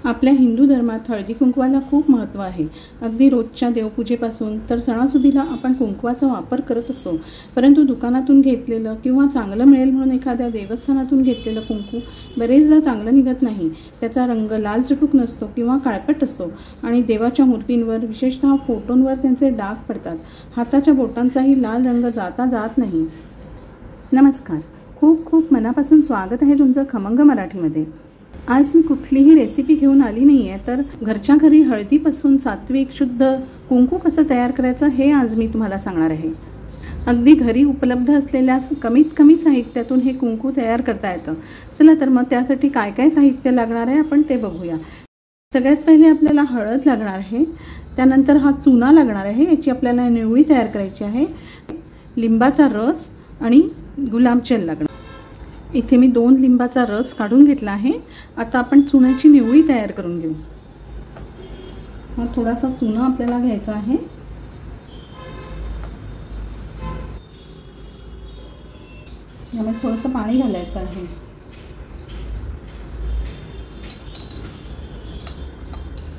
आपल्या हिंदू धर्मात हळदी कुंकवाला खूप महत्त्व आहे। अगदी रोजच्या देवपूजेपासून तर सणासुदीला आपण कुंकवाचा वापर करत असतो। परंतु दुकानातून घेतलेलं किंवा चांगलं मिळेल म्हणून एखाद्या देवस्थानातून घेतलेलं कुंकू बरेचदा चांगलं निघत नाही। त्याचा रंग लाल चुटूक नसतो किंवा काळपट असतो आणि देवाच्या मूर्तींवर विशेषतः फोटोंवर त्यांचे डाग पडतात। हाताच्या बोटांचाही लाल रंग जात नाही। नमस्कार, खूप खूप मनापासून स्वागत आहे तुमचं खमंग मराठीमध्ये। आज मी कुठलीही रेसिपी घेऊन आली नाही आहे, तर घरच्या घरी हळदीपासून सात्विक शुद्ध कुंकू कसं तयार करायचं हे आज मी तुम्हाला सांगणार आहे। अगदी घरी उपलब्ध असलेल्या कमीत कमी साहित्यातून हे कुंकू तयार करता येतं। चला तर मग त्यासाठी काय काय साहित्य लागणार आहे आपण ते बघूया। सगळ्यात पहिले आपल्याला हळद लागणार आहे, त्यानंतर हा चुना लागणार आहे, याची आपल्याला निवळी तयार करायची आहे, लिंबाचा रस आणि गुलाबजल लागणार। इथे मी 2 लिंबाचा रस काढून घेतला आहे। आता आपण चुन्याची निवळी तयार करून घेऊ। हा थोडासा चुना आपल्याला घ्यायचा आहे। यामध्ये थोडंसं पाणी घालायचं आहे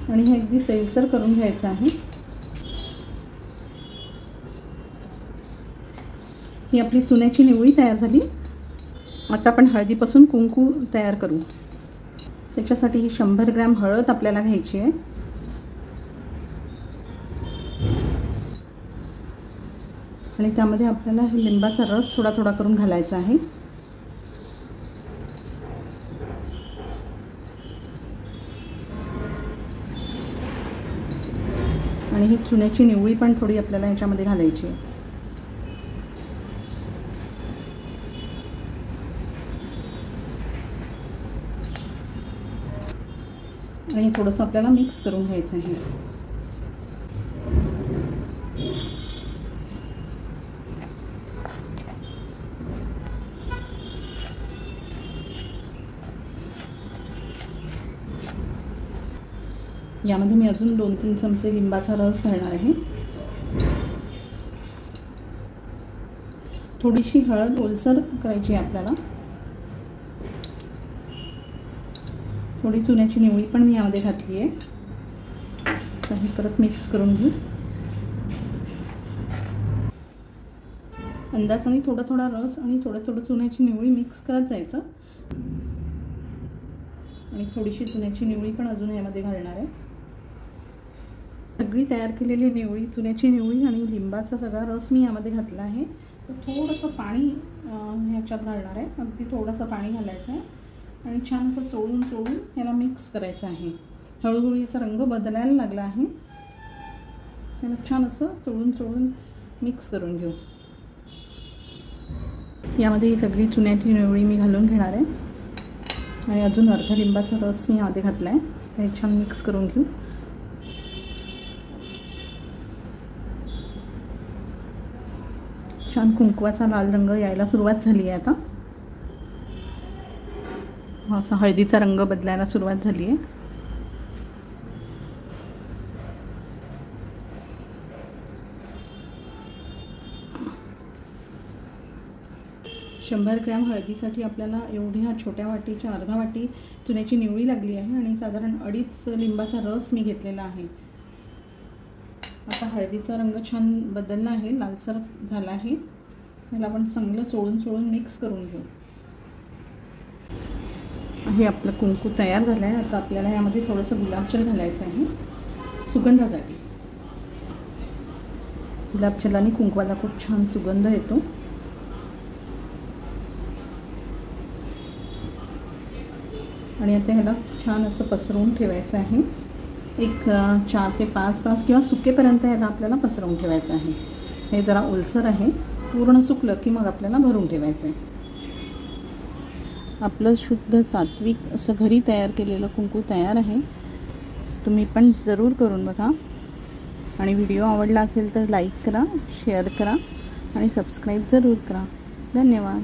आणि हे अगदी सैलसर करून घ्यायचं आहे। ही आपली चुन्याची निवळी तयार झाली। आता आपण हळदीपासून कुंकू तयार करू। त्याच्यासाठी ही 100 ग्रॅम हळद आपल्याला घ्यायची आहे आणि त्यामध्ये आपल्याला लिंबाचा रस थोडा थोडा करून घालायचा आहे। आणि ही चुन्याची निवळी पण थोडी आपल्याला याच्यामध्ये घालायची आहे। आणि थोडंसं आपल्याला मिक्स करून घ्यायचं आहे। यामध्ये मी अजून 2-3 चमचे लिंबाचा रस घालणार आहे। थोडीशी हळद ओलसर करायची आहे आपल्याला। थोडी चुन्याची निवळी पण मी यामध्ये घातली आहे। तर हे परत मिक्स करून घेऊ। अंदाजाने थोडा थोडा रस आणि थोडं चुन्याची निवळी मिक्स करत जायचं आणि थोडीशी चुन्याची निवळी पण अजून यामध्ये घालणार आहे। सगळी तयार केलेली निवळी, चुन्याची निवळी आणि लिंबाचा सगळा रस मी यामध्ये घातला आहे। तर थोडंसं पाणी ह्याच्यात घालणार आहे, अगदी थोडंसं पाणी घालायचं आहे आणि छान असं चोळून याला मिक्स करायचं आहे। हळूहळू याचा रंग बदलायला लागला आहे, त्याला छान असं चोळून मिक्स करून घेऊ। यामध्ये ही सगळी चुन्याची निवळी मी घालून घेणार आहे आणि अजून अर्धा लिंबाचा रस मी यामध्ये घातला आहे। ते छान मिक्स करून घेऊ। छान कुंकवाचा लाल रंग यायला सुरुवात झाली आहे। आता असा हळदीचा रंग बदलायला सुरुवात झाली आहे। शंभर ग्रॅम हळदीसाठी आपल्याला एवढ्या छोट्या वाटीच्या अर्धा वाटी चुन्याची निवळी लागली आहे आणि साधारण 2.5 लिंबाचा रस मी घेतलेला आहे। आता हळदीचा रंग छान बदलला आहे, लालसर झाला आहे। त्याला आपण चांगलं चोळून मिक्स करून घेऊ। हे आपलं कुंकू तयार झालं आहे। आता आपल्याला यामध्ये थोडंसं गुलाबजल घालायचं आहे सुगंधासाठी। गुलाबजलाने कुंकवाला खूप छान सुगंध येतो। आणि आता ह्याला छान असं पसरवून ठेवायचं आहे। एक 4 ते 5 तास किंवा सुकेपर्यंत ह्याला आपल्याला पसरवून ठेवायचं आहे। हे जरा ओलसर आहे, पूर्ण सुकलं की मग आपल्याला भरून ठेवायचं आहे। आपलं शुद्ध सात्विक असं घरी तयार केलेलं कुंकू तयार आहे। तुम्ही पण जरूर करून बघा आणि व्हिडिओ आवडला असेल तर लाईक करा, शेअर करा आणि सबस्क्राईब जरूर करा। धन्यवाद।